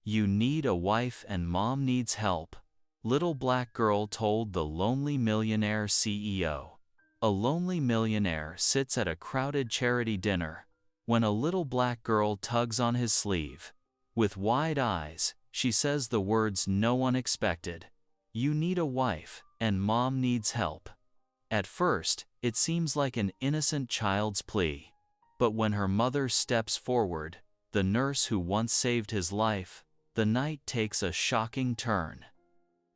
You need a wife and mom needs help, little black girl told the lonely millionaire CEO. A lonely millionaire sits at a crowded charity dinner when a little black girl tugs on his sleeve. With wide eyes, she says the words no one expected. You need a wife, and mom needs help. At first, it seems like an innocent child's plea. But when her mother steps forward, the nurse who once saved his life, the night takes a shocking turn.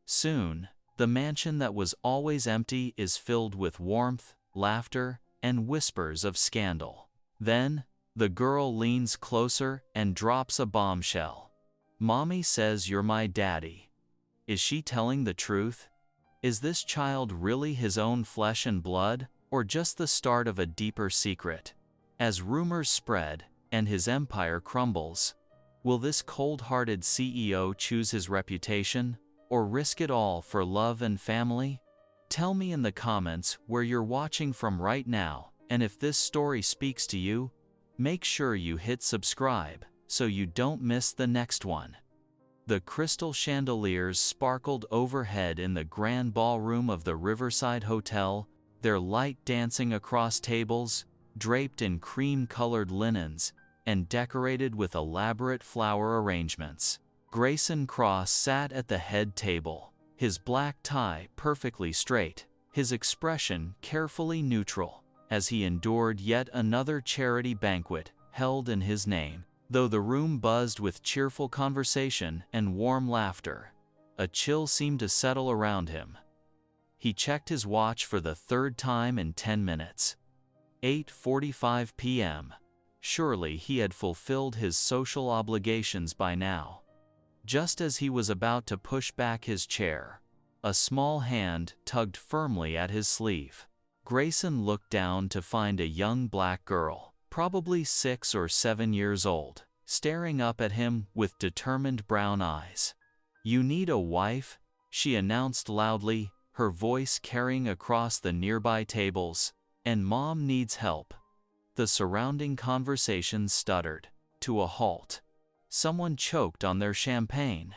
Soon, the mansion that was always empty is filled with warmth, laughter, and whispers of scandal. Then, the girl leans closer and drops a bombshell. Mommy says you're my daddy. Is she telling the truth? Is this child really his own flesh and blood, or just the start of a deeper secret? As rumors spread, and his empire crumbles, will this cold-hearted CEO choose his reputation, or risk it all for love and family? Tell me in the comments where you're watching from right now, and if this story speaks to you, make sure you hit subscribe so you don't miss the next one. The crystal chandeliers sparkled overhead in the grand ballroom of the Riverside Hotel, their light dancing across tables, draped in cream-colored linens, and decorated with elaborate flower arrangements. Grayson Cross sat at the head table, his black tie perfectly straight, his expression carefully neutral, as he endured yet another charity banquet held in his name. Though the room buzzed with cheerful conversation and warm laughter, a chill seemed to settle around him. He checked his watch for the third time in 10 minutes. 8:45 p.m. Surely he had fulfilled his social obligations by now. Just as he was about to push back his chair, a small hand tugged firmly at his sleeve. Grayson looked down to find a young black girl, probably 6 or 7 years old, staring up at him with determined brown eyes. "You need a wife?" she announced loudly, her voice carrying across the nearby tables. "And mom needs help." The surrounding conversation stuttered to a halt. Someone choked on their champagne.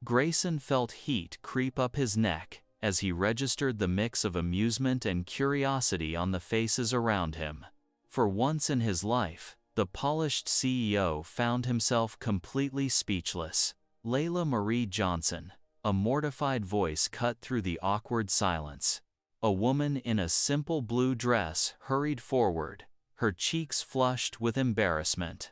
Grayson felt heat creep up his neck as he registered the mix of amusement and curiosity on the faces around him. For once in his life, the polished CEO found himself completely speechless. Layla Marie Johnson, a mortified voice cut through the awkward silence. A woman in a simple blue dress hurried forward, her cheeks flushed with embarrassment.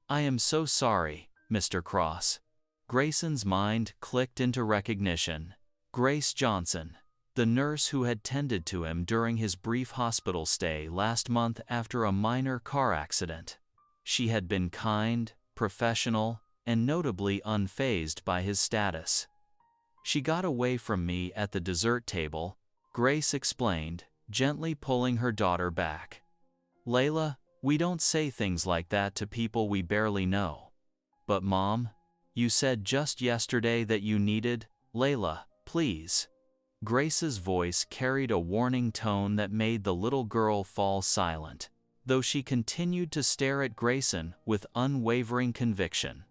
"I am so sorry, Mr. Cross." Grayson's mind clicked into recognition. Grace Johnson, the nurse who had tended to him during his brief hospital stay last month after a minor car accident. She had been kind, professional, and notably unfazed by his status. "She got away from me at the dessert table," Grace explained, gently pulling her daughter back. "Layla, we don't say things like that to people we barely know." "But Mom, you said just yesterday that you needed..." "Layla, please." Grace's voice carried a warning tone that made the little girl fall silent, though she continued to stare at Grayson with unwavering conviction.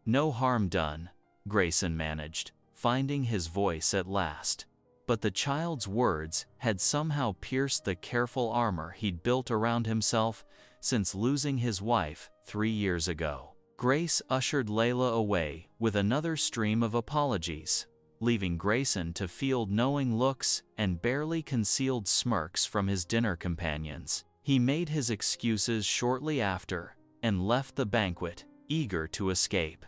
"No harm done," Grayson managed, finding his voice at last. But the child's words had somehow pierced the careful armor he'd built around himself since losing his wife 3 years ago. Grace ushered Layla away with another stream of apologies, leaving Grayson to field knowing looks and barely concealed smirks from his dinner companions. He made his excuses shortly after and left the banquet, eager to escape.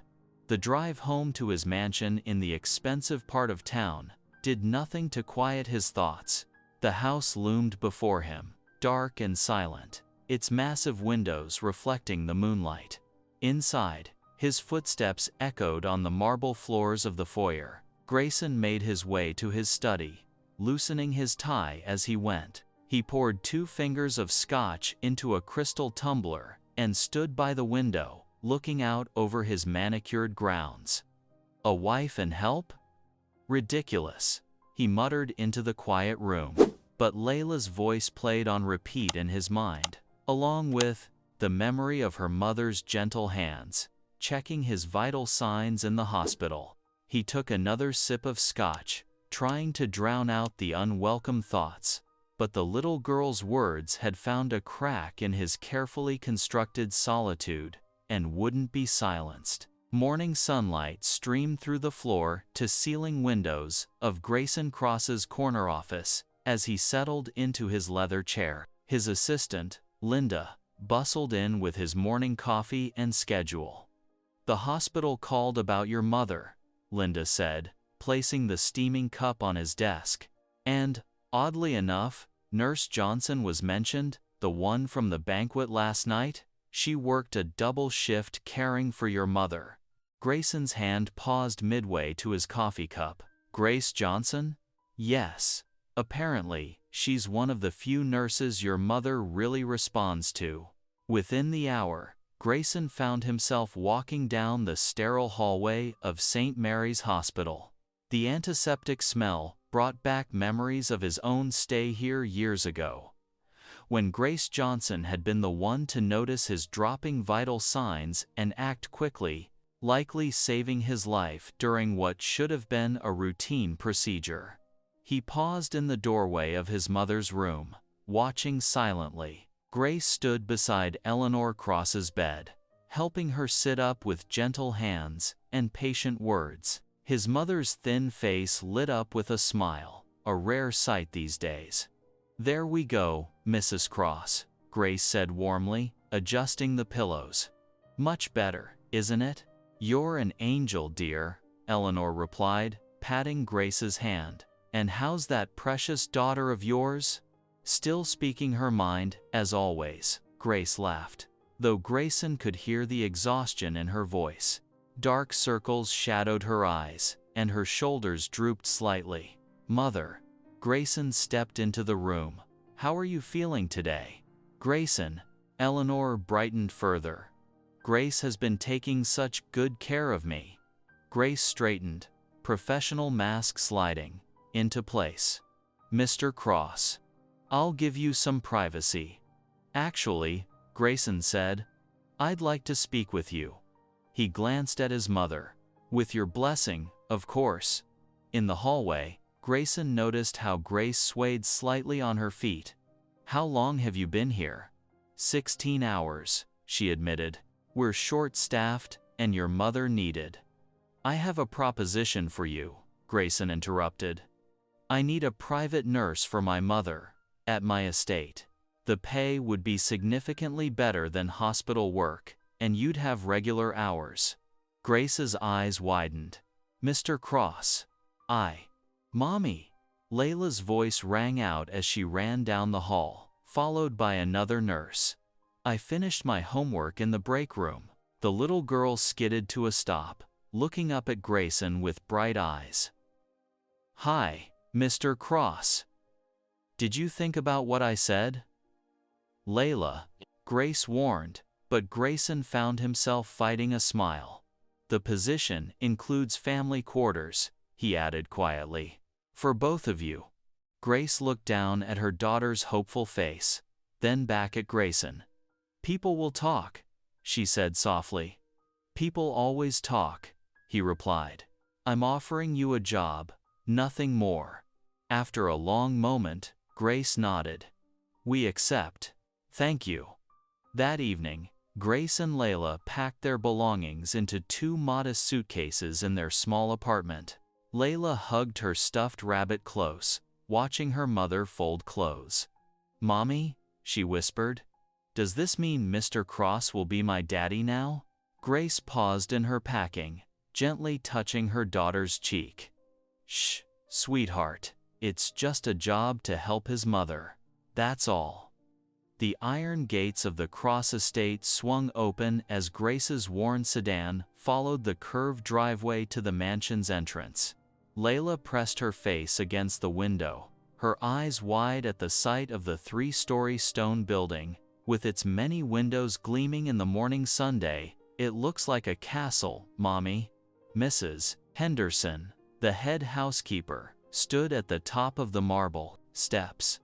The drive home to his mansion in the expensive part of town did nothing to quiet his thoughts. The house loomed before him, dark and silent, its massive windows reflecting the moonlight. Inside, his footsteps echoed on the marble floors of the foyer. Grayson made his way to his study, loosening his tie as he went. He poured 2 fingers of scotch into a crystal tumbler and stood by the window, looking out over his manicured grounds. A wife and help? Ridiculous, he muttered into the quiet room. But Layla's voice played on repeat in his mind, along with the memory of her mother's gentle hands. checking his vital signs in the hospital. He took another sip of scotch, trying to drown out the unwelcome thoughts, but the little girl's words had found a crack in his carefully constructed solitude and wouldn't be silenced. Morning sunlight streamed through the floor-to-ceiling windows of Grayson Cross's corner office as he settled into his leather chair. His assistant, Linda, bustled in with his morning coffee and schedule. "The hospital called about your mother," Linda said, placing the steaming cup on his desk. "And, oddly enough, Nurse Johnson was mentioned, the one from the banquet last night. She worked a double shift caring for your mother." Grayson's hand paused midway to his coffee cup. "Grace Johnson?" "Yes. Apparently, she's one of the few nurses your mother really responds to." Within the hour, Grayson found himself walking down the sterile hallway of St. Mary's Hospital. The antiseptic smell brought back memories of his own stay here years ago, when Grace Johnson had been the one to notice his dropping vital signs and act quickly, likely saving his life during what should have been a routine procedure. He paused in the doorway of his mother's room, watching silently. Grace stood beside Eleanor Cross's bed, helping her sit up with gentle hands and patient words. His mother's thin face lit up with a smile, a rare sight these days. "There we go, Mrs. Cross," Grace said warmly, adjusting the pillows. "Much better, isn't it?" "You're an angel, dear," Eleanor replied, patting Grace's hand. "And how's that precious daughter of yours?" Still speaking her mind, as always, Grace laughed, though Grayson could hear the exhaustion in her voice. Dark circles shadowed her eyes, and her shoulders drooped slightly. "Mother." Grayson stepped into the room. "How are you feeling today?" "Grayson." Eleanor brightened further. "Grace has been taking such good care of me." Grace straightened, professional mask sliding into place. "Mr. Cross, I'll give you some privacy." "Actually," Grayson said, "I'd like to speak with you." He glanced at his mother. "With your blessing, of course." In the hallway, Grayson noticed how Grace swayed slightly on her feet. "How long have you been here?" 16 hours, she admitted. "We're short-staffed, and your mother needed." "I have a proposition for you," Grayson interrupted. "I need a private nurse for my mother, at my estate. The pay would be significantly better than hospital work, and you'd have regular hours." Grace's eyes widened. "Mr. Cross, Mommy!" Layla's voice rang out as she ran down the hall, followed by another nurse. "I finished my homework in the break room." The little girl skidded to a stop, looking up at Grayson with bright eyes. "Hi, Mr. Cross. Did you think about what I said?" "Layla," Grace warned, but Grayson found himself fighting a smile. "The position includes family quarters," he added quietly. "For both of you." Grace looked down at her daughter's hopeful face, then back at Grayson. "People will talk," she said softly. "People always talk," he replied. "I'm offering you a job, nothing more." After a long moment, Grace nodded. "We accept. Thank you." That evening, Grace and Layla packed their belongings into 2 modest suitcases in their small apartment. Layla hugged her stuffed rabbit close, watching her mother fold clothes. "Mommy," she whispered, "does this mean Mr. Cross will be my daddy now?" Grace paused in her packing, gently touching her daughter's cheek. "Shh, sweetheart, it's just a job to help his mother. That's all." The iron gates of the Cross estate swung open as Grace's worn sedan followed the curved driveway to the mansion's entrance. Layla pressed her face against the window, her eyes wide at the sight of the 3-story stone building, with its many windows gleaming in the morning sunday. "It looks like a castle, Mommy." Mrs. Henderson, the head housekeeper, stood at the top of the marble steps,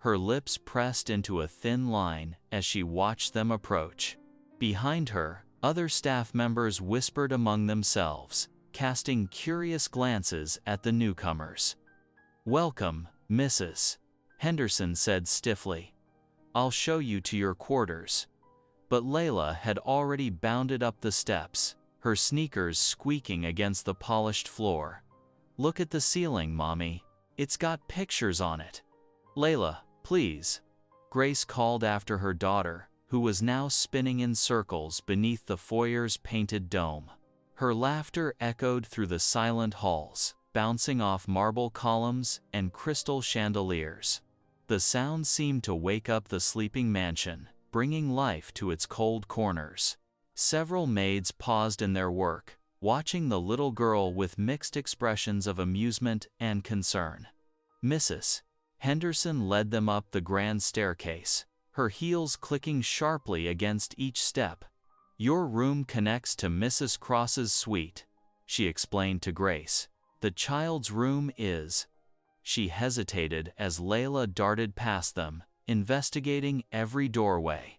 her lips pressed into a thin line as she watched them approach. Behind her, Other staff members whispered among themselves, casting curious glances at the newcomers. "Welcome, Mrs. Henderson said stiffly. "I'll show you to your quarters." But Layla had already bounded up the steps, her sneakers squeaking against the polished floor. "Look at the ceiling, Mommy. It's got pictures on it." "Layla, please," Grace called after her daughter, who was now spinning in circles beneath the foyer's painted dome. Her laughter echoed through the silent halls, bouncing off marble columns and crystal chandeliers. The sound seemed to wake up the sleeping mansion, bringing life to its cold corners. Several maids paused in their work, watching the little girl with mixed expressions of amusement and concern. Mrs. Henderson led them up the grand staircase, her heels clicking sharply against each step. "Your room connects to Mrs. Cross's suite," she explained to Grace. "The child's room is—" She hesitated as Layla darted past them, investigating every doorway.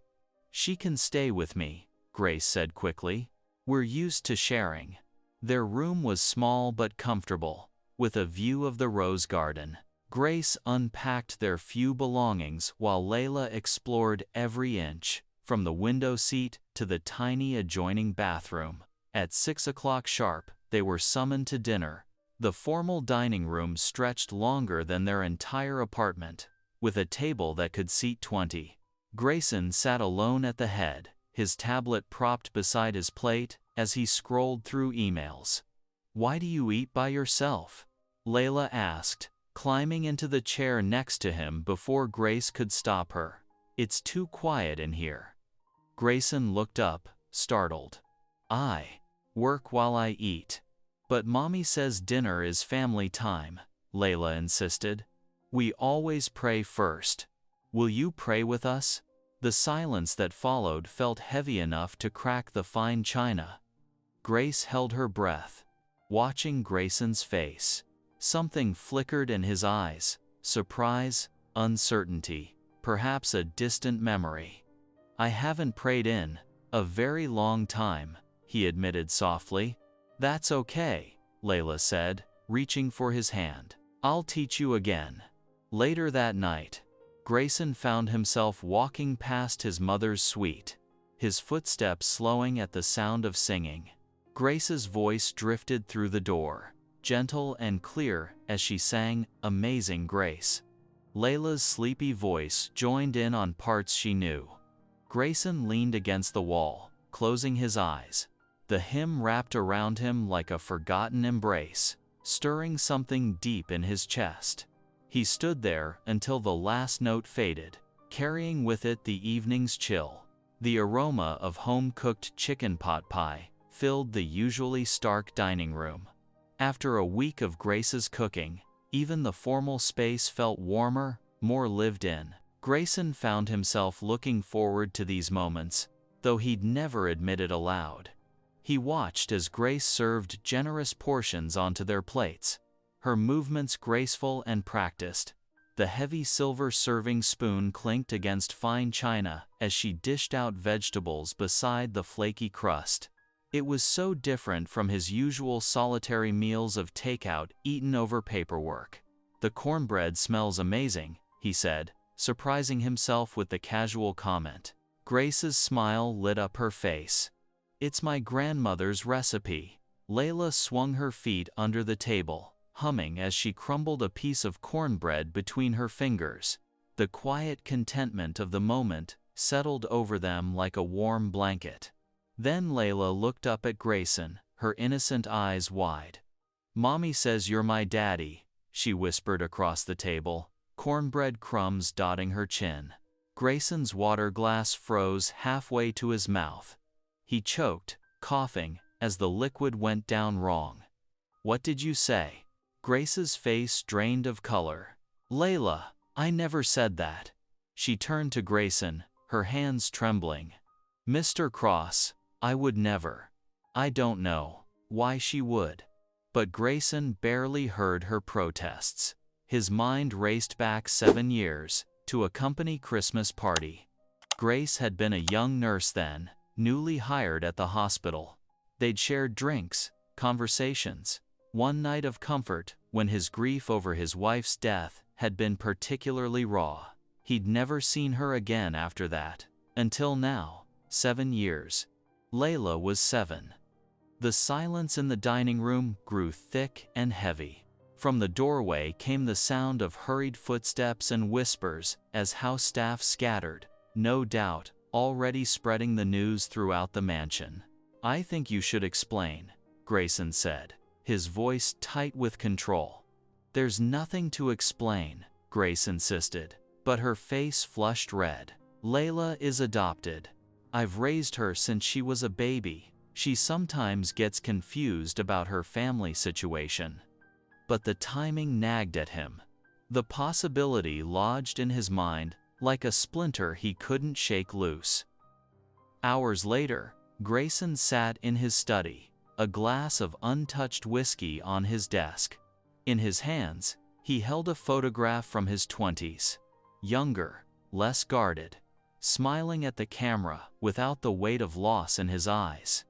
"She can stay with me," Grace said quickly. "We're used to sharing." Their room was small but comfortable, with a view of the rose garden. Grace unpacked their few belongings while Layla explored every inch, from the window seat to the tiny adjoining bathroom. At 6 o'clock sharp, they were summoned to dinner. The formal dining room stretched longer than their entire apartment, with a table that could seat 20. Grayson sat alone at the head, his tablet propped beside his plate as he scrolled through emails. "Why do you eat by yourself?" Layla asked, climbing into the chair next to him before Grace could stop her. "It's too quiet in here." Grayson looked up, startled. "I work while I eat." "But Mommy says dinner is family time," Layla insisted. "We always pray first. Will you pray with us?" The silence that followed felt heavy enough to crack the fine china. Grace held her breath, watching Grayson's face. Something flickered in his eyes, surprise, uncertainty, perhaps a distant memory. "I haven't prayed in a very long time," he admitted softly. "That's okay," Layla said, reaching for his hand. "I'll teach you again." Later that night, Grayson found himself walking past his mother's suite, his footsteps slowing at the sound of singing. Grace's voice drifted through the door, gentle and clear as she sang "Amazing Grace." Layla's sleepy voice joined in on parts she knew. Grayson leaned against the wall, closing his eyes. The hymn wrapped around him like a forgotten embrace, stirring something deep in his chest. He stood there until the last note faded, carrying with it the evening's chill. The aroma of home-cooked chicken pot pie filled the usually stark dining room. After a week of Grace's cooking, even the formal space felt warmer, more lived in. Grayson found himself looking forward to these moments, though he'd never admit it aloud. He watched as Grace served generous portions onto their plates, her movements graceful and practiced. The heavy silver serving spoon clinked against fine china as she dished out vegetables beside the flaky crust. It was so different from his usual solitary meals of takeout eaten over paperwork. "The cornbread smells amazing," he said, surprising himself with the casual comment. Grace's smile lit up her face. "It's my grandmother's recipe." Layla swung her feet under the table, humming as she crumbled a piece of cornbread between her fingers. The quiet contentment of the moment settled over them like a warm blanket. Then Layla looked up at Grayson, her innocent eyes wide. "Mommy says you're my daddy," she whispered across the table, cornbread crumbs dotting her chin. Grayson's water glass froze halfway to his mouth. He choked, coughing, as the liquid went down wrong. "What did you say?" Grace's face drained of color. "Layla, I never said that." She turned to Grayson, her hands trembling. "Mr. Cross, I would never." I don't know why she would. But Grayson barely heard her protests. His mind raced back 7 years, to a company Christmas party. Grace had been a young nurse then, newly hired at the hospital. They'd shared drinks, conversations, one night of comfort when his grief over his wife's death had been particularly raw. He'd never seen her again after that, until now, 7 years. Layla was 7. The silence in the dining room grew thick and heavy. From the doorway came the sound of hurried footsteps and whispers as house staff scattered, no doubt, already spreading the news throughout the mansion. "I think you should explain," Grayson said, his voice tight with control. "There's nothing to explain," Grace insisted, but her face flushed red. "Layla is adopted. I've raised her since she was a baby. She sometimes gets confused about her family situation." But the timing nagged at him. The possibility lodged in his mind like a splinter he couldn't shake loose. Hours later, Grayson sat in his study, a glass of untouched whiskey on his desk. In his hands, he held a photograph from his 20s. Younger, less guarded, smiling at the camera without the weight of loss in his eyes.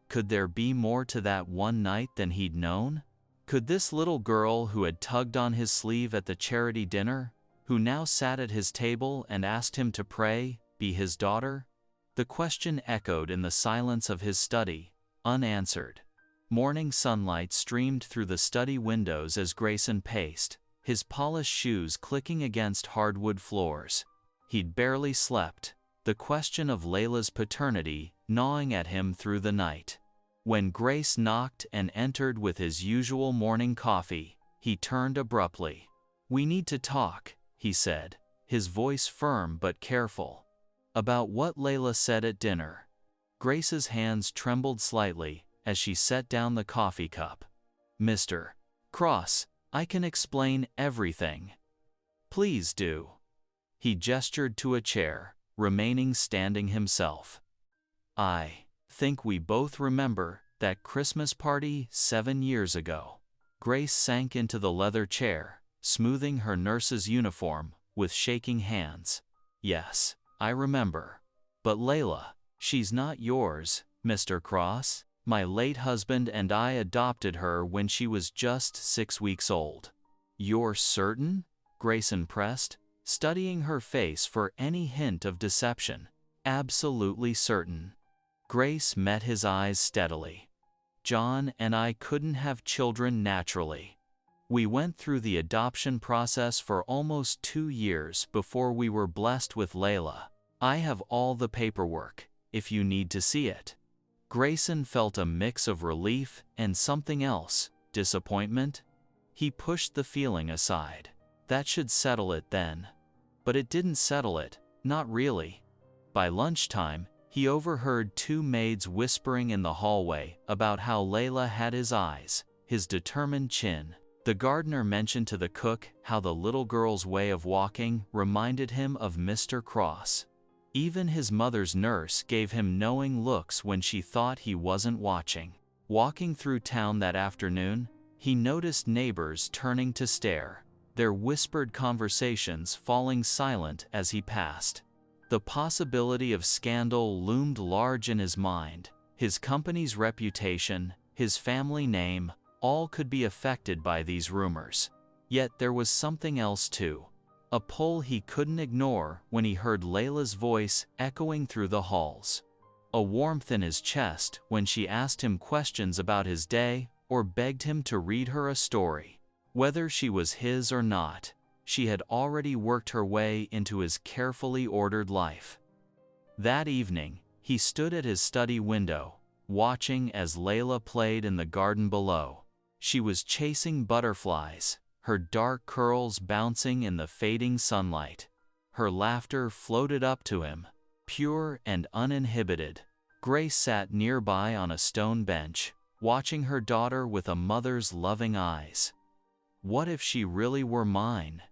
Could there be more to that one night than he'd known? Could this little girl who had tugged on his sleeve at the charity dinner, who now sat at his table and asked him to pray, be his daughter? The question echoed in the silence of his study, unanswered. Morning sunlight streamed through the study windows as Grayson paced, his polished shoes clicking against hardwood floors. He'd barely slept, the question of Layla's paternity gnawing at him through the night. When Grace knocked and entered with his usual morning coffee, he turned abruptly. "We need to talk," he said, his voice firm but careful. "About what Layla said at dinner." Grace's hands trembled slightly as she set down the coffee cup. "Mr. Cross, I can explain everything." "Please do." He gestured to a chair, remaining standing himself. "I think we both remember that Christmas party 7 years ago." Grace sank into the leather chair, smoothing her nurse's uniform with shaking hands. "Yes, I remember. But Layla, she's not yours, Mr. Cross. My late husband and I adopted her when she was just 6 weeks old." "You're certain?" Grayson pressed, studying her face for any hint of deception. "Absolutely certain." Grace met his eyes steadily. "John and I couldn't have children naturally. We went through the adoption process for almost 2 years before we were blessed with Layla. I have all the paperwork, if you need to see it." Grayson felt a mix of relief and something else, disappointment. He pushed the feeling aside. That should settle it then. But it didn't settle it, not really. By lunchtime, he overheard 2 maids whispering in the hallway about how Layla had his eyes, his determined chin. The gardener mentioned to the cook how the little girl's way of walking reminded him of Mr. Cross. Even his mother's nurse gave him knowing looks when she thought he wasn't watching. Walking through town that afternoon, he noticed neighbors turning to stare, their whispered conversations falling silent as he passed. The possibility of scandal loomed large in his mind. His company's reputation, his family name, all could be affected by these rumors. Yet there was something else too. A pull he couldn't ignore when he heard Layla's voice echoing through the halls. A warmth in his chest when she asked him questions about his day or begged him to read her a story. Whether she was his or not, she had already worked her way into his carefully ordered life. That evening, he stood at his study window, watching as Layla played in the garden below. She was chasing butterflies, her dark curls bouncing in the fading sunlight. Her laughter floated up to him, pure and uninhibited. Grace sat nearby on a stone bench, watching her daughter with a mother's loving eyes. "What if she really were mine?"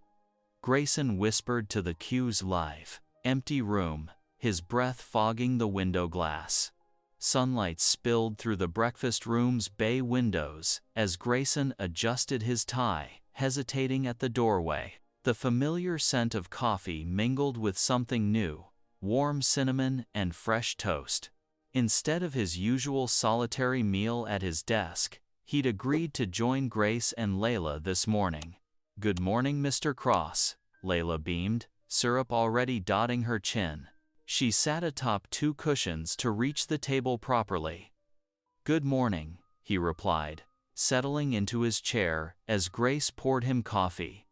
Grayson whispered to the cue's live, empty room, his breath fogging the window glass. Sunlight spilled through the breakfast room's bay windows as Grayson adjusted his tie, hesitating at the doorway. The familiar scent of coffee mingled with something new, warm cinnamon and fresh toast. Instead of his usual solitary meal at his desk, he'd agreed to join Grace and Layla this morning. "Good morning, Mr. Cross," Layla beamed, syrup already dotting her chin. She sat atop 2 cushions to reach the table properly. "Good morning," he replied, settling into his chair as Grace poured him coffee.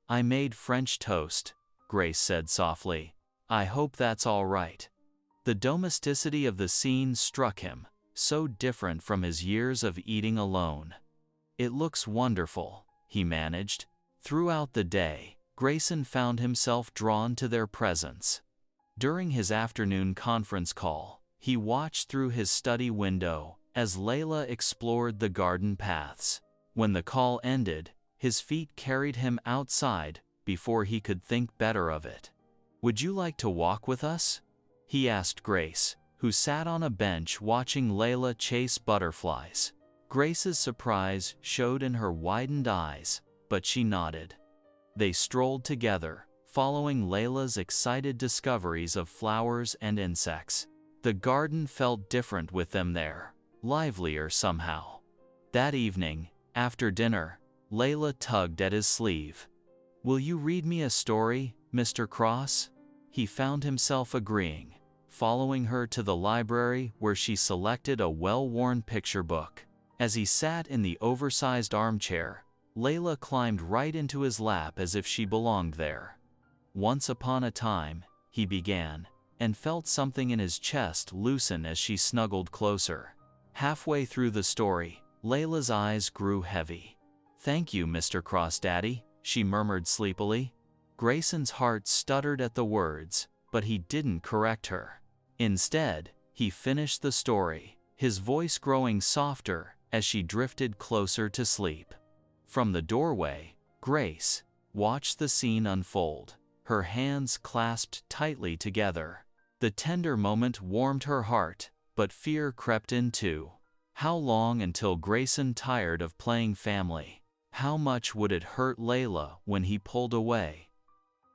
"I made French toast," Grace said softly. "I hope that's all right." The domesticity of the scene struck him, so different from his years of eating alone. "It looks wonderful," he managed. Throughout the day, Grayson found himself drawn to their presence. During his afternoon conference call, he watched through his study window as Layla explored the garden paths. When the call ended, his feet carried him outside before he could think better of it. "Would you like to walk with us?" he asked Grace, who sat on a bench watching Layla chase butterflies. Grace's surprise showed in her widened eyes, but she nodded. They strolled together, following Layla's excited discoveries of flowers and insects. The garden felt different with them there, livelier somehow. That evening, after dinner, Layla tugged at his sleeve. "Will you read me a story, Mr. Cross?" He found himself agreeing, following her to the library where she selected a well-worn picture book. As he sat in the oversized armchair, Layla climbed right into his lap as if she belonged there. "Once upon a time," he began, and felt something in his chest loosen as she snuggled closer. Halfway through the story, Layla's eyes grew heavy. "Thank you, Mr. Cross Daddy," she murmured sleepily. Grayson's heart stuttered at the words, but he didn't correct her. Instead, he finished the story, his voice growing softer as she drifted closer to sleep. From the doorway, Grace watched the scene unfold, her hands clasped tightly together. The tender moment warmed her heart, but fear crept in too. How long until Grayson tired of playing family? How much would it hurt Layla when he pulled away?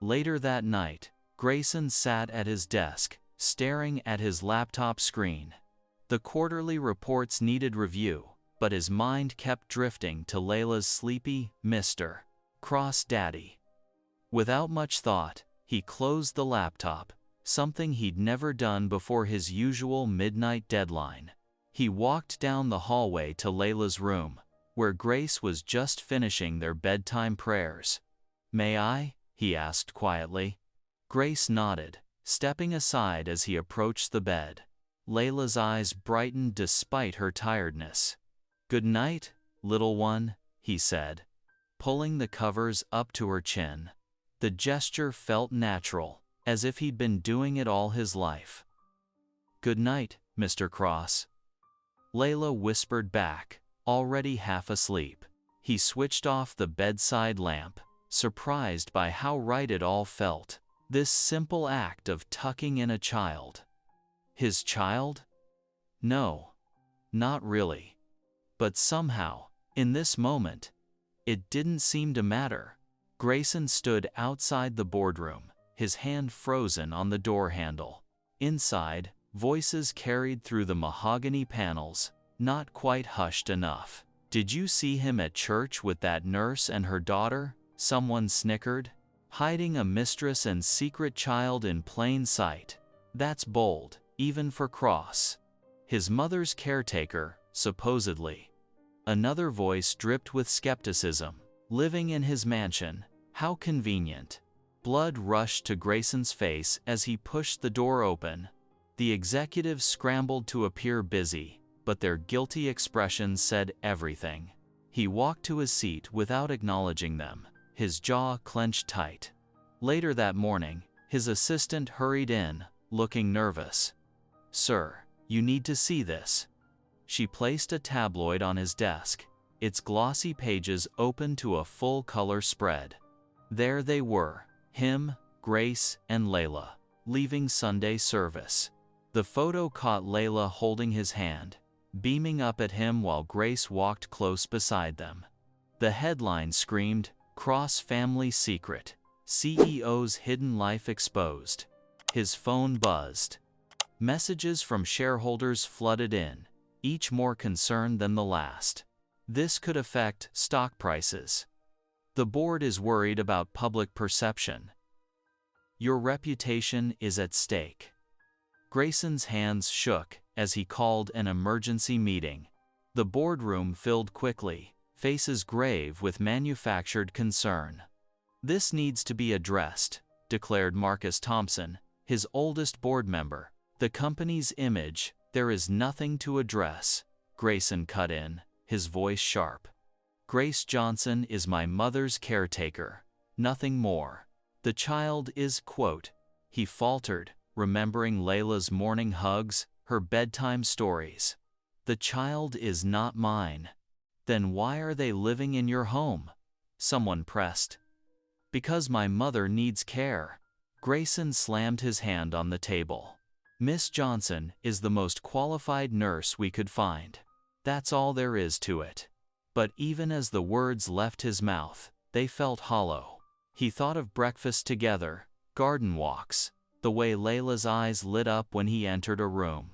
Later that night, Grayson sat at his desk, staring at his laptop screen. The quarterly reports needed review, but his mind kept drifting to Layla's sleepy Mr. Cross Daddy. Without much thought, he closed the laptop, something he'd never done before his usual midnight deadline. He walked down the hallway to Layla's room, where Grace was just finishing their bedtime prayers. "May I?" he asked quietly. Grace nodded, stepping aside as he approached the bed. Layla's eyes brightened despite her tiredness. "Good night, little one," he said, pulling the covers up to her chin. The gesture felt natural, as if he'd been doing it all his life. "Good night, Mr. Cross," Layla whispered back, already half asleep. He switched off the bedside lamp, surprised by how right it all felt. This simple act of tucking in a child. His child? No, not really. But somehow, in this moment, it didn't seem to matter. Grayson stood outside the boardroom, his hand frozen on the door handle. Inside, voices carried through the mahogany panels, not quite hushed enough. "Did you see him at church with that nurse and her daughter?" someone snickered. "Hiding a mistress and secret child in plain sight. That's bold, even for Cross. His mother's caretaker, supposedly." Another voice dripped with skepticism. "Living in his mansion. How convenient." Blood rushed to Grayson's face as he pushed the door open. The executives scrambled to appear busy, but their guilty expressions said everything. He walked to his seat without acknowledging them, his jaw clenched tight. Later that morning, his assistant hurried in, looking nervous. "Sir, you need to see this." She placed a tabloid on his desk, its glossy pages open to a full-color spread. There they were, him, Grace, and Layla, leaving Sunday service. The photo caught Layla holding his hand, beaming up at him while Grace walked close beside them. The headline screamed, "Cross Family Secret, CEO's Hidden Life Exposed." His phone buzzed. Messages from shareholders flooded in, each more concerned than the last. This could affect stock prices. The board is worried about public perception. Your reputation is at stake. Grayson's hands shook as he called an emergency meeting. The boardroom filled quickly, faces grave with manufactured concern. "This needs to be addressed," declared Marcus Thompson, his oldest board member. "The company's image, there is nothing to address," Grayson cut in, his voice sharp. "Grace Johnson is my mother's caretaker, nothing more. The child is," quote, he faltered, remembering Layla's morning hugs, her bedtime stories. "The child is not mine." "Then why are they living in your home?" someone pressed. "Because my mother needs care." Grayson slammed his hand on the table. "Miss Johnson is the most qualified nurse we could find. That's all there is to it." But even as the words left his mouth, they felt hollow. He thought of breakfast together, garden walks, the way Layla's eyes lit up when he entered a room.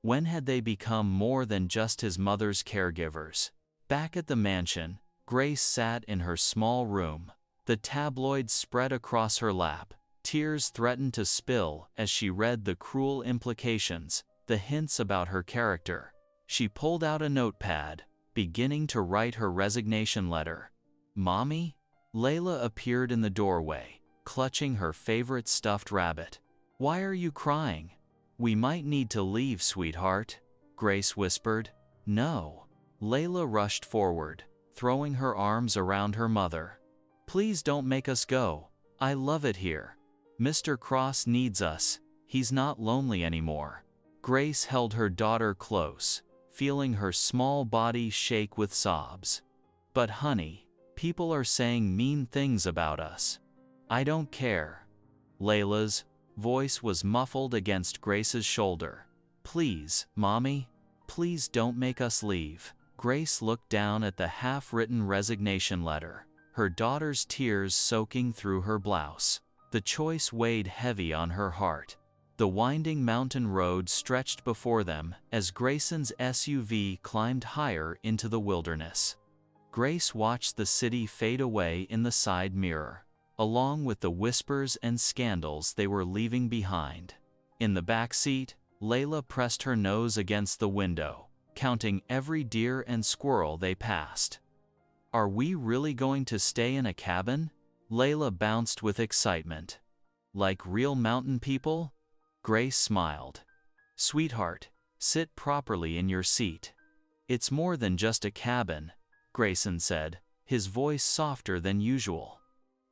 When had they become more than just his mother's caregivers? Back at the mansion, Grace sat in her small room, the tabloids spread across her lap. Tears threatened to spill as she read the cruel implications, the hints about her character. She pulled out a notepad, beginning to write her resignation letter. "Mommy?" Layla appeared in the doorway, clutching her favorite stuffed rabbit. "Why are you crying?" "We might need to leave, sweetheart," Grace whispered. "No." Layla rushed forward, throwing her arms around her mother. "Please don't make us go. I love it here. Mr. Cross needs us. He's not lonely anymore." Grace held her daughter close, feeling her small body shake with sobs. "But honey, people are saying mean things about us." "I don't care." Layla's voice was muffled against Grace's shoulder. "Please, Mommy, please don't make us leave." Grace looked down at the half-written resignation letter, her daughter's tears soaking through her blouse. The choice weighed heavy on her heart. The winding mountain road stretched before them as Grayson's SUV climbed higher into the wilderness. Grace watched the city fade away in the side mirror, along with the whispers and scandals they were leaving behind. In the back seat, Layla pressed her nose against the window, counting every deer and squirrel they passed. "Are we really going to stay in a cabin?" Layla bounced with excitement. "Like real mountain people?" Grace smiled. "Sweetheart, sit properly in your seat. It's more than just a cabin," Grayson said, his voice softer than usual.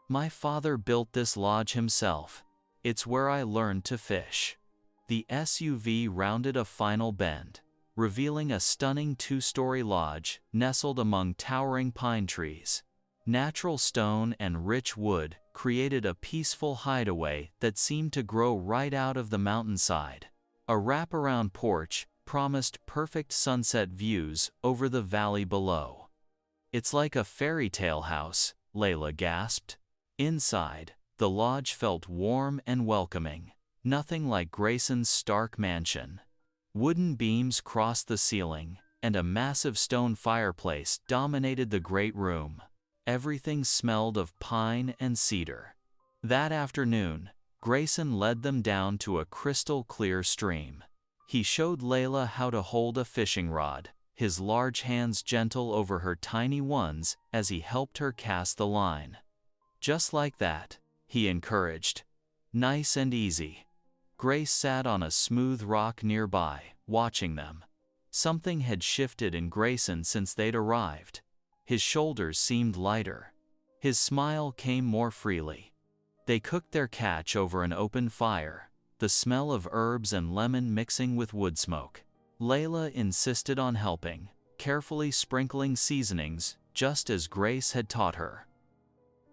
"My father built this lodge himself. It's where I learned to fish." The SUV rounded a final bend, revealing a stunning two-story lodge nestled among towering pine trees. Natural stone and rich wood created a peaceful hideaway that seemed to grow right out of the mountainside. A wraparound porch promised perfect sunset views over the valley below. "It's like a fairy tale house," Layla gasped. Inside, the lodge felt warm and welcoming, nothing like Grayson's stark mansion. Wooden beams crossed the ceiling, and a massive stone fireplace dominated the great room. Everything smelled of pine and cedar. That afternoon, Grayson led them down to a crystal-clear stream. He showed Layla how to hold a fishing rod, his large hands gentle over her tiny ones as he helped her cast the line. "Just like that," he encouraged. "Nice and easy." Grace sat on a smooth rock nearby, watching them. Something had shifted in Grayson since they'd arrived. His shoulders seemed lighter. His smile came more freely. They cooked their catch over an open fire, the smell of herbs and lemon mixing with wood smoke. Layla insisted on helping, carefully sprinkling seasonings just as Grace had taught her.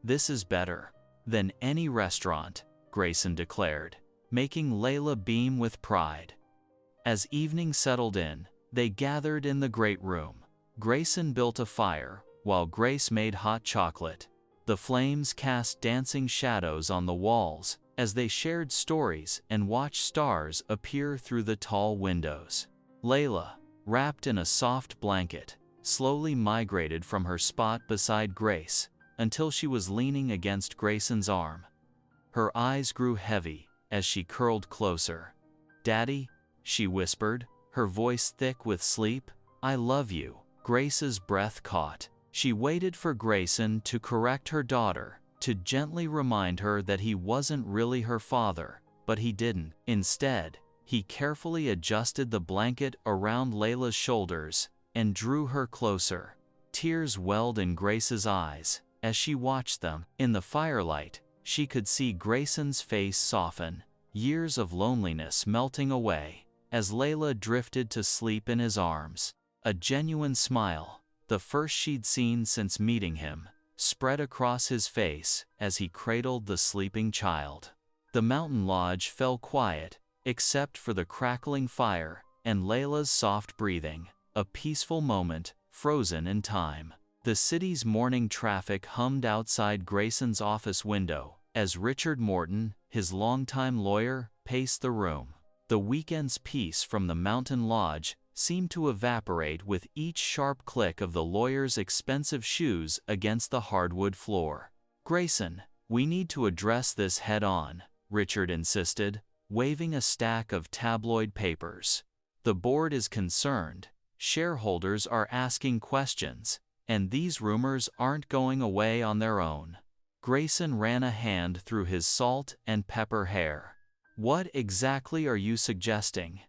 "This is better than any restaurant," Grayson declared, making Layla beam with pride. As evening settled in, they gathered in the great room. Grayson built a fire, while Grace made hot chocolate. The flames cast dancing shadows on the walls, as they shared stories and watched stars appear through the tall windows. Layla, wrapped in a soft blanket, slowly migrated from her spot beside Grace until she was leaning against Grayson's arm. Her eyes grew heavy as she curled closer. "Daddy," she whispered, her voice thick with sleep, "I love you." Grace's breath caught. She waited for Grayson to correct her daughter, to gently remind her that he wasn't really her father, but he didn't. Instead, he carefully adjusted the blanket around Layla's shoulders and drew her closer. Tears welled in Grace's eyes as she watched them. In the firelight, she could see Grayson's face soften, years of loneliness melting away, as Layla drifted to sleep in his arms. A genuine smile, the first she'd seen since meeting him, spread across his face as he cradled the sleeping child. The mountain lodge fell quiet, except for the crackling fire and Layla's soft breathing, a peaceful moment, frozen in time. The city's morning traffic hummed outside Grayson's office window as Richard Morton, his longtime lawyer, paced the room. The weekend's peace from the mountain lodge seemed to evaporate with each sharp click of the lawyer's expensive shoes against the hardwood floor. "Grayson, we need to address this head-on," Richard insisted, waving a stack of tabloid papers. "The board is concerned, shareholders are asking questions, and these rumors aren't going away on their own." Grayson ran a hand through his salt and pepper hair. "What exactly are you suggesting?"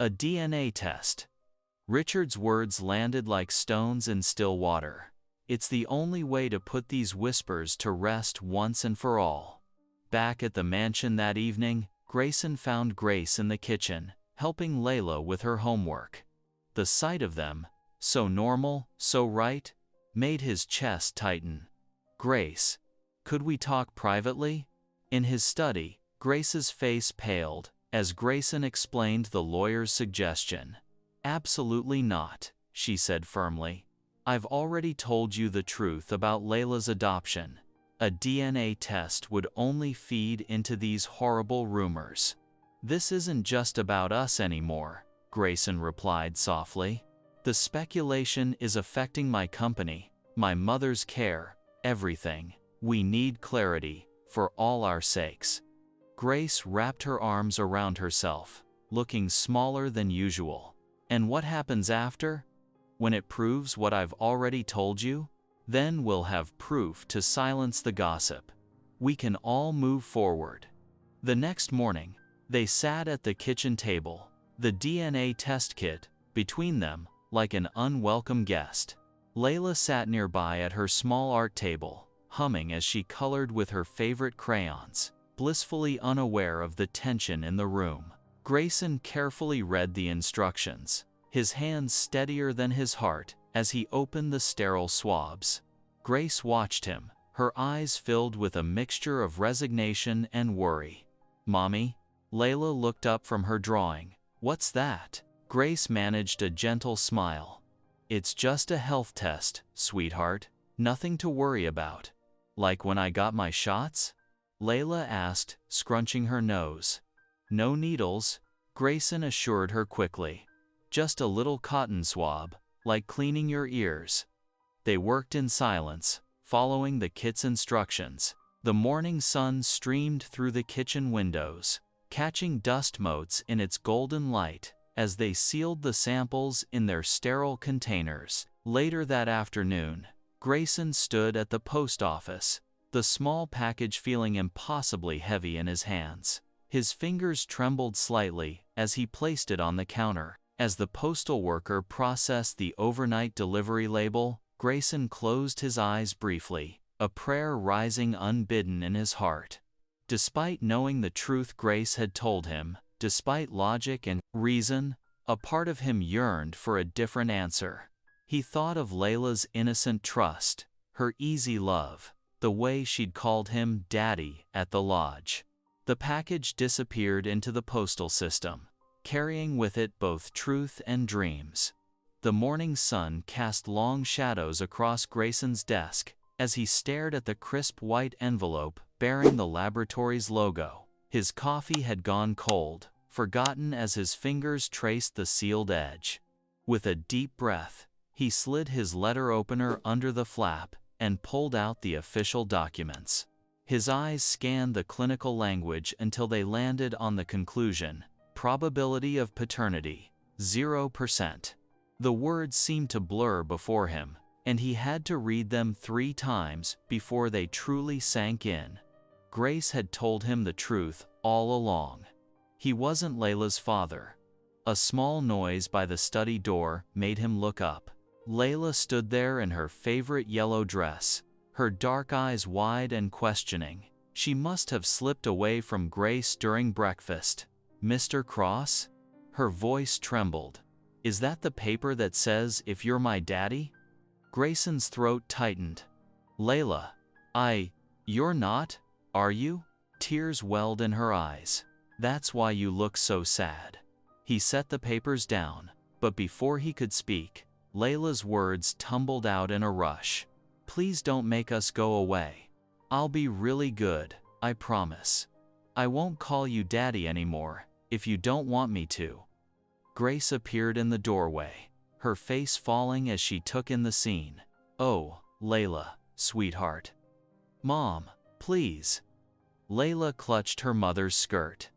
"A DNA test." Richard's words landed like stones in still water. "It's the only way to put these whispers to rest once and for all." Back at the mansion that evening, Grayson found Grace in the kitchen, helping Layla with her homework. The sight of them, so normal, so right, made his chest tighten. "Grace, could we talk privately?" In his study, Grace's face paled as Grayson explained the lawyer's suggestion. "Absolutely not," she said firmly. "I've already told you the truth about Layla's adoption. A DNA test would only feed into these horrible rumors." "This isn't just about us anymore," Grayson replied softly. "The speculation is affecting my company, my mother's care, everything. We need clarity, for all our sakes." Grace wrapped her arms around herself, looking smaller than usual. "And what happens after? When it proves what I've already told you? Then we'll have proof to silence the gossip. We can all move forward." The next morning, they sat at the kitchen table, the DNA test kit between them, like an unwelcome guest. Layla sat nearby at her small art table, humming as she colored with her favorite crayons, blissfully unaware of the tension in the room. Grayson carefully read the instructions, his hands steadier than his heart as he opened the sterile swabs. Grace watched him, her eyes filled with a mixture of resignation and worry. "Mommy?" Layla looked up from her drawing. "What's that?" Grace managed a gentle smile. "It's just a health test, sweetheart. Nothing to worry about." "Like when I got my shots?" Layla asked, scrunching her nose. "No needles," Grayson assured her quickly. "Just a little cotton swab, like cleaning your ears." They worked in silence, following the kit's instructions. The morning sun streamed through the kitchen windows, catching dust motes in its golden light as they sealed the samples in their sterile containers. Later that afternoon, Grayson stood at the post office, the small package feeling impossibly heavy in his hands. His fingers trembled slightly as he placed it on the counter. As the postal worker processed the overnight delivery label, Grayson closed his eyes briefly, a prayer rising unbidden in his heart. Despite knowing the truth Grace had told him, despite logic and reason, a part of him yearned for a different answer. He thought of Layla's innocent trust, her easy love, the way she'd called him Daddy at the lodge. The package disappeared into the postal system, carrying with it both truth and dreams. The morning sun cast long shadows across Grayson's desk as he stared at the crisp white envelope bearing the laboratory's logo. His coffee had gone cold, forgotten as his fingers traced the sealed edge. With a deep breath, he slid his letter opener under the flap and pulled out the official documents. His eyes scanned the clinical language until they landed on the conclusion: probability of paternity, 0%. The words seemed to blur before him, and he had to read them 3 times before they truly sank in. Grace had told him the truth all along. He wasn't Layla's father. A small noise by the study door made him look up. Layla stood there in her favorite yellow dress, her dark eyes wide and questioning. She must have slipped away from Grace during breakfast. "Mr. Cross?" Her voice trembled. "Is that the paper that says if you're my daddy?" Grayson's throat tightened. "Layla, you're not, are you?" Tears welled in her eyes. "That's why you look so sad." He set the papers down, but before he could speak, Layla's words tumbled out in a rush. "Please don't make us go away. I'll be really good, I promise. I won't call you daddy anymore, if you don't want me to." Grace appeared in the doorway, her face falling as she took in the scene. "Oh, Layla, sweetheart." "Mom, please." Layla clutched her mother's skirt.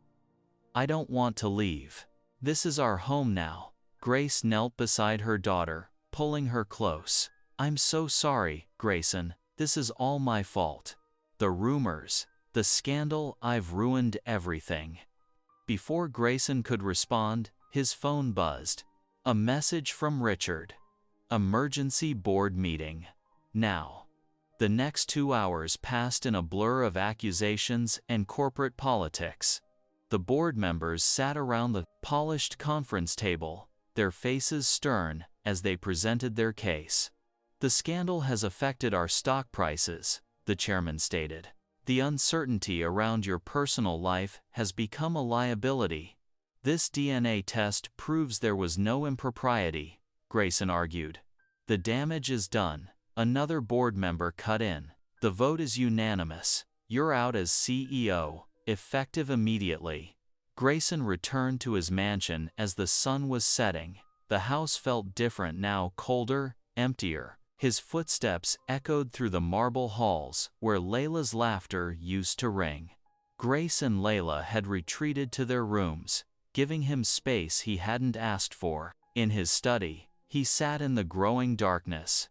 "I don't want to leave. This is our home now." Grace knelt beside her daughter, pulling her close. "I'm so sorry, Grayson. This is all my fault. The rumors, the scandal, I've ruined everything." Before Grayson could respond, his phone buzzed. A message from Richard. "Emergency board meeting. Now." The next 2 hours passed in a blur of accusations and corporate politics. The board members sat around the polished conference table, their faces stern as they presented their case. "The scandal has affected our stock prices," the chairman stated. "The uncertainty around your personal life has become a liability." "This DNA test proves there was no impropriety," Grayson argued. "The damage is done." Another board member cut in. "The vote is unanimous. You're out as CEO, effective immediately." Grayson returned to his mansion as the sun was setting. The house felt different now, colder, emptier. His footsteps echoed through the marble halls where Layla's laughter used to ring. Grace and Layla had retreated to their rooms, giving him space he hadn't asked for. In his study, he sat in the growing darkness.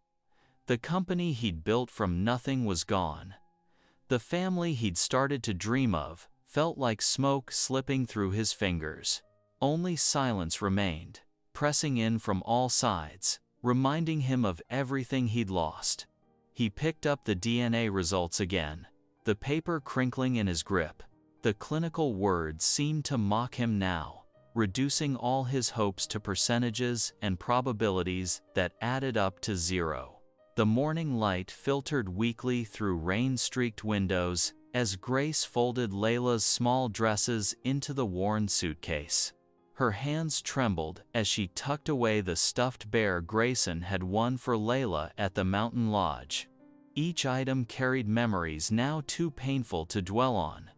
The company he'd built from nothing was gone. The family he'd started to dream of felt like smoke slipping through his fingers. Only silence remained, pressing in from all sides, reminding him of everything he'd lost. He picked up the DNA results again, the paper crinkling in his grip. The clinical words seemed to mock him now, reducing all his hopes to percentages and probabilities that added up to 0. The morning light filtered weakly through rain-streaked windows as Grace folded Layla's small dresses into the worn suitcase. Her hands trembled as she tucked away the stuffed bear Grayson had won for Layla at the mountain lodge. Each item carried memories now too painful to dwell on.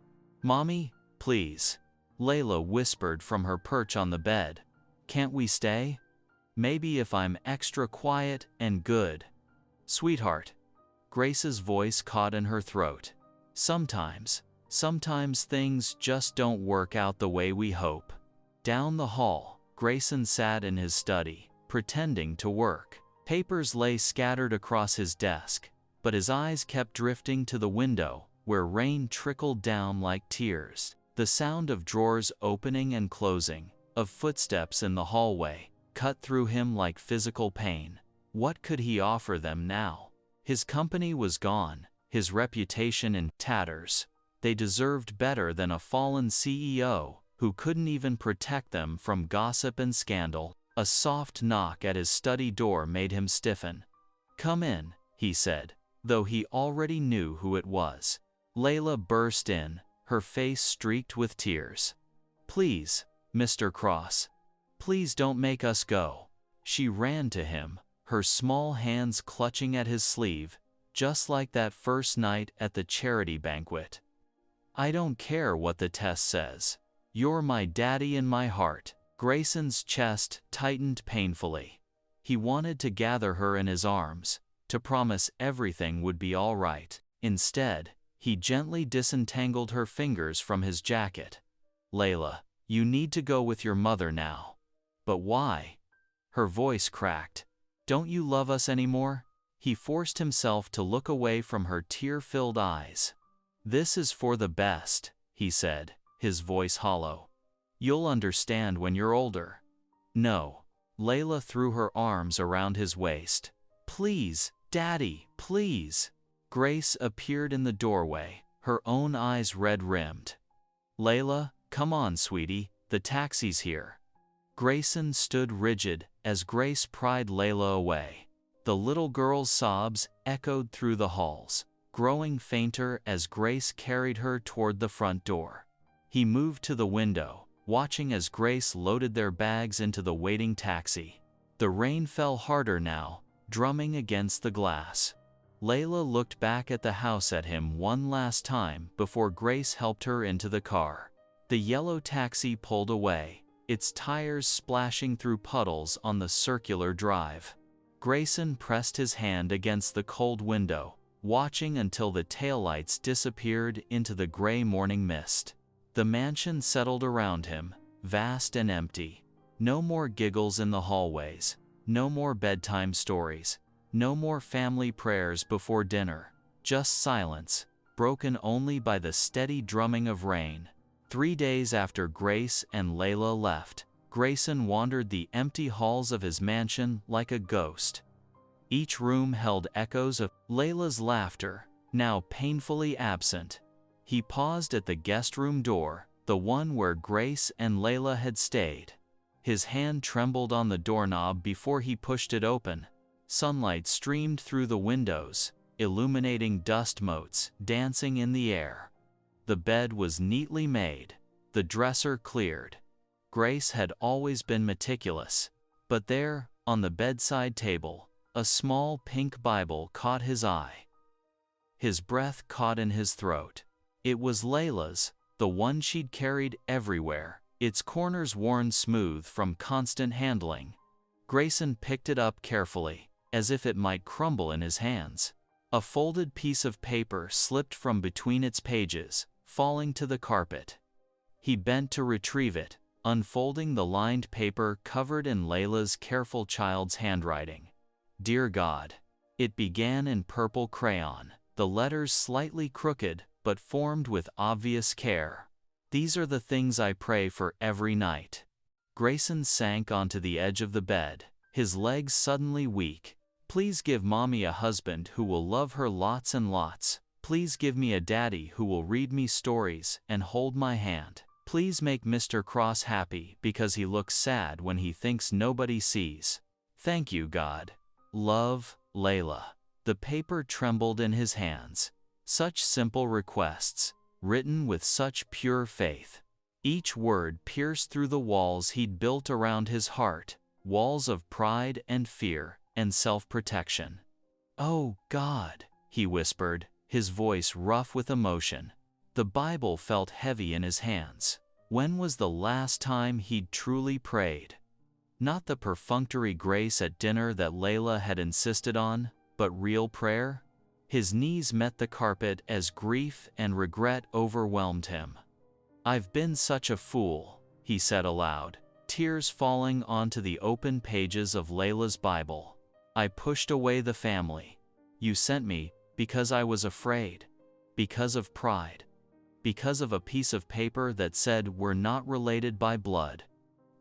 "Mommy, please," Layla whispered from her perch on the bed. "Can't we stay? Maybe if I'm extra quiet and good." "Sweetheart." Grace's voice caught in her throat. Sometimes things just don't work out the way we hope." Down the hall, Grayson sat in his study, pretending to work. Papers lay scattered across his desk, but his eyes kept drifting to the window, where rain trickled down like tears. The sound of drawers opening and closing, of footsteps in the hallway, cut through him like physical pain. What could he offer them now? His company was gone, his reputation in tatters. They deserved better than a fallen CEO who couldn't even protect them from gossip and scandal. A soft knock at his study door made him stiffen. "Come in," he said, though he already knew who it was. Layla burst in, her face streaked with tears. "Please, Mr. Cross. Please don't make us go." She ran to him, her small hands clutching at his sleeve. just like that first night at the charity banquet. I don't care what the test says. You're my daddy in my heart. Grayson's chest tightened painfully. He wanted to gather her in his arms, to promise everything would be all right. Instead, he gently disentangled her fingers from his jacket. Layla, you need to go with your mother now. But why? Her voice cracked. Don't you love us anymore? He forced himself to look away from her tear-filled eyes. This is for the best, he said, his voice hollow. You'll understand when you're older. No. Layla threw her arms around his waist. Please, Daddy, please. Grace appeared in the doorway, her own eyes red-rimmed. Layla, come on, sweetie, the taxi's here. Grayson stood rigid as Grace pried Layla away. The little girl's sobs echoed through the halls, growing fainter as Grace carried her toward the front door. He moved to the window, watching as Grace loaded their bags into the waiting taxi. The rain fell harder now, drumming against the glass. Layla looked back at the house at him one last time before Grace helped her into the car. The yellow taxi pulled away, its tires splashing through puddles on the circular drive. Grayson pressed his hand against the cold window, watching until the taillights disappeared into the gray morning mist. The mansion settled around him, vast and empty. No more giggles in the hallways, no more bedtime stories, no more family prayers before dinner, just silence, broken only by the steady drumming of rain. 3 days after Grace and Layla left, Grayson wandered the empty halls of his mansion like a ghost. Each room held echoes of Layla's laughter, now painfully absent. He paused at the guest room door, the one where Grace and Layla had stayed. His hand trembled on the doorknob before he pushed it open. Sunlight streamed through the windows, illuminating dust motes dancing in the air. The bed was neatly made, the dresser cleared. Grace had always been meticulous, but there, on the bedside table, a small pink Bible caught his eye. His breath caught in his throat. It was Layla's, the one she'd carried everywhere, its corners worn smooth from constant handling. Grayson picked it up carefully, as if it might crumble in his hands. A folded piece of paper slipped from between its pages, falling to the carpet. He bent to retrieve it, unfolding the lined paper covered in Layla's careful child's handwriting. Dear God. It began in purple crayon, the letters slightly crooked, but formed with obvious care. These are the things I pray for every night. Grayson sank onto the edge of the bed, his legs suddenly weak. Please give Mommy a husband who will love her lots and lots. Please give me a daddy who will read me stories and hold my hand. Please make Mr. Cross happy because he looks sad when he thinks nobody sees. Thank you, God. Love, Layla. The paper trembled in his hands. Such simple requests, written with such pure faith. Each word pierced through the walls he'd built around his heart, walls of pride and fear and self-protection. Oh, God, he whispered, his voice rough with emotion. The Bible felt heavy in his hands. When was the last time he'd truly prayed? Not the perfunctory grace at dinner that Layla had insisted on, but real prayer? His knees met the carpet as grief and regret overwhelmed him. I've been such a fool, he said aloud, tears falling onto the open pages of Layla's Bible. I pushed away the family. You sent me because I was afraid, because of pride, because of a piece of paper that said we're not related by blood.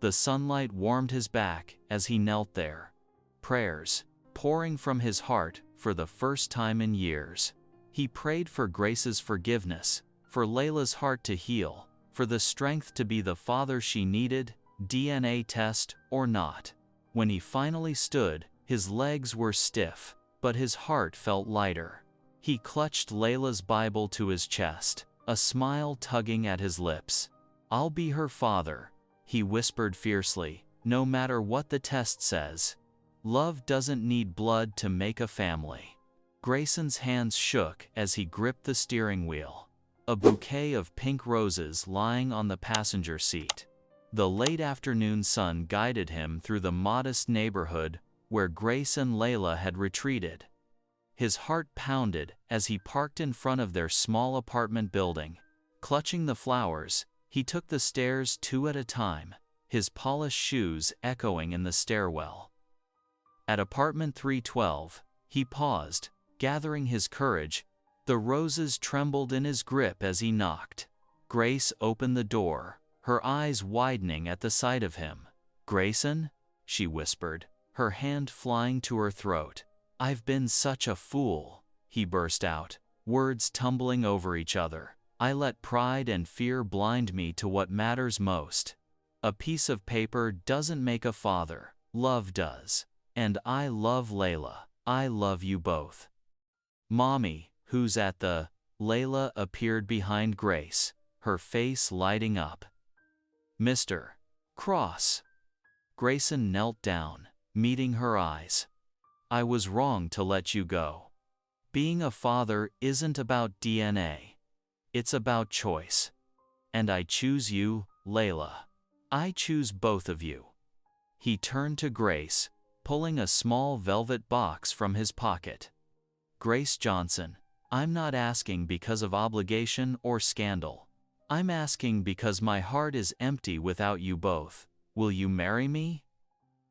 The sunlight warmed his back as he knelt there. Prayers, pouring from his heart for the first time in years. He prayed for Grace's forgiveness, for Layla's heart to heal, for the strength to be the father she needed, DNA test or not. When he finally stood, his legs were stiff, but his heart felt lighter. He clutched Layla's Bible to his chest, a smile tugging at his lips. I'll be her father, he whispered fiercely, no matter what the test says. Love doesn't need blood to make a family. Grayson's hands shook as he gripped the steering wheel, a bouquet of pink roses lying on the passenger seat. The late afternoon sun guided him through the modest neighborhood where Grace and Layla had retreated. His heart pounded as he parked in front of their small apartment building. Clutching the flowers, he took the stairs two at a time, his polished shoes echoing in the stairwell. At apartment 312, he paused, gathering his courage. The roses trembled in his grip as he knocked. Grace opened the door, her eyes widening at the sight of him. "Grayson?" she whispered, her hand flying to her throat. "I've been such a fool," he burst out, words tumbling over each other. "I let pride and fear blind me to what matters most. A piece of paper doesn't make a father, love does. And I love Layla. I love you both." "Mommy, who's at the—" Layla appeared behind Grace, her face lighting up. "Mr. Cross." Grayson knelt down, meeting her eyes. "I was wrong to let you go. Being a father isn't about DNA. It's about choice. And I choose you, Layla. I choose both of you." He turned to Grace, pulling a small velvet box from his pocket. "Grace Johnson, I'm not asking because of obligation or scandal. I'm asking because my heart is empty without you both. Will you marry me?"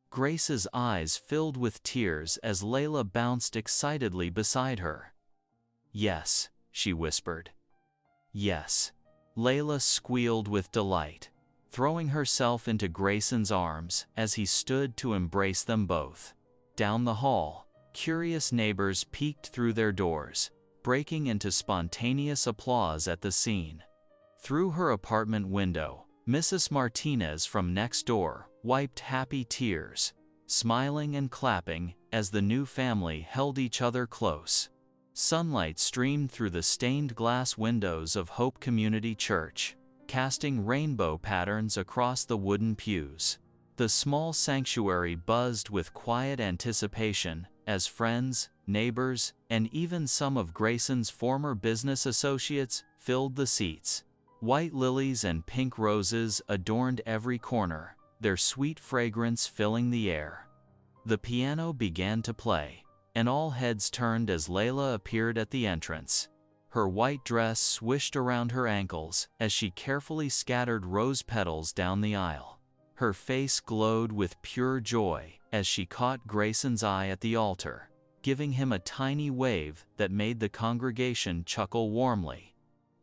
Grace's eyes filled with tears as Layla bounced excitedly beside her. "Yes," she whispered. "Yes." Layla squealed with delight, throwing herself into Grayson's arms as he stood to embrace them both. Down the hall, curious neighbors peeked through their doors, breaking into spontaneous applause at the scene. Through her apartment window, Mrs. Martinez from next door wiped happy tears, smiling and clapping as the new family held each other close. Sunlight streamed through the stained glass windows of Hope Community Church, casting rainbow patterns across the wooden pews. The small sanctuary buzzed with quiet anticipation as friends, neighbors, and even some of Grayson's former business associates filled the seats. White lilies and pink roses adorned every corner, their sweet fragrance filling the air. The piano began to play, and all heads turned as Layla appeared at the entrance. Her white dress swished around her ankles as she carefully scattered rose petals down the aisle. Her face glowed with pure joy as she caught Grayson's eye at the altar, giving him a tiny wave that made the congregation chuckle warmly.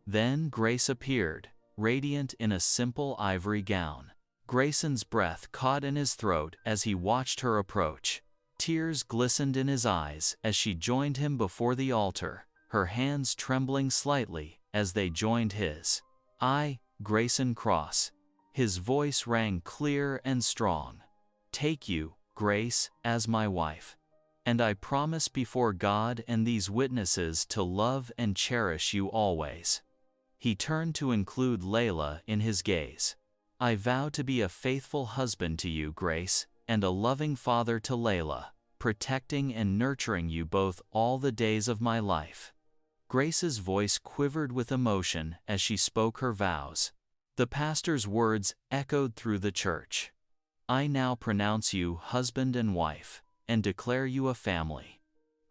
Then Grace appeared, radiant in a simple ivory gown. Grayson's breath caught in his throat as he watched her approach. Tears glistened in his eyes as she joined him before the altar, her hands trembling slightly as they joined his. "I, Grayson Cross." His voice rang clear and strong. "Take you, Grace, as my wife. And I promise before God and these witnesses to love and cherish you always." He turned to include Layla in his gaze. "I vow to be a faithful husband to you, Grace, and a loving father to Layla, protecting and nurturing you both all the days of my life." Grace's voice quivered with emotion as she spoke her vows. The pastor's words echoed through the church. "I now pronounce you husband and wife, and declare you a family."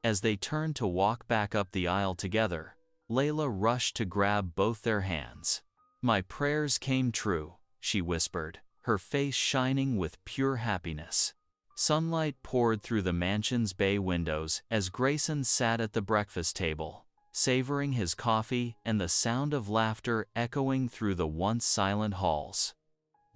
As they turned to walk back up the aisle together, Layla rushed to grab both their hands. "My prayers came true," she whispered, her face shining with pure happiness. Sunlight poured through the mansion's bay windows as Grayson sat at the breakfast table, savoring his coffee and the sound of laughter echoing through the once silent halls.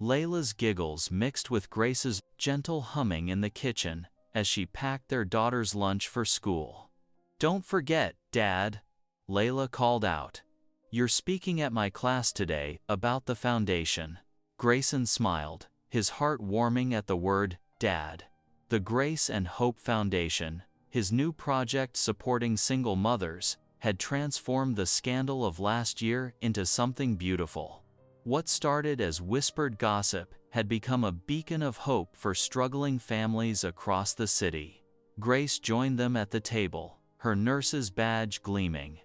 Layla's giggles mixed with Grace's gentle humming in the kitchen as she packed their daughter's lunch for school. "Don't forget, Dad," Layla called out. "You're speaking at my class today about the foundation." Grayson smiled, his heart warming at the word, Dad. The Grace and Hope Foundation, his new project supporting single mothers, had transformed the scandal of last year into something beautiful. What started as whispered gossip had become a beacon of hope for struggling families across the city. Grace joined them at the table, her nurse's badge gleaming.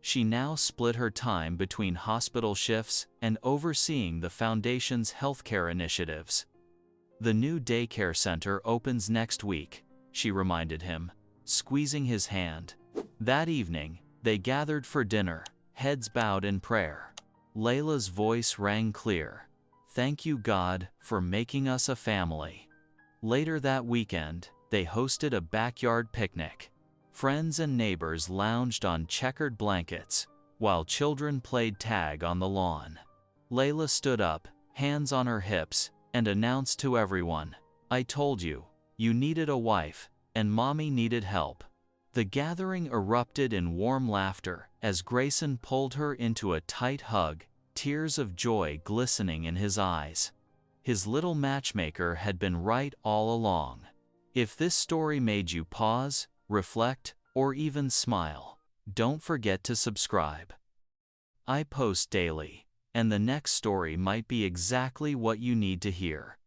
She now split her time between hospital shifts and overseeing the foundation's healthcare initiatives. "The new daycare center opens next week," she reminded him, squeezing his hand. That evening, they gathered for dinner, heads bowed in prayer. Layla's voice rang clear. "Thank you, God, for making us a family." Later that weekend, they hosted a backyard picnic. Friends and neighbors lounged on checkered blankets, while children played tag on the lawn. Layla stood up, hands on her hips, and announced to everyone, "I told you, you needed a wife, and Mommy needed help." The gathering erupted in warm laughter as Grayson pulled her into a tight hug, tears of joy glistening in his eyes. His little matchmaker had been right all along. If this story made you pause, reflect, or even smile, don't forget to subscribe. I post daily, and the next story might be exactly what you need to hear.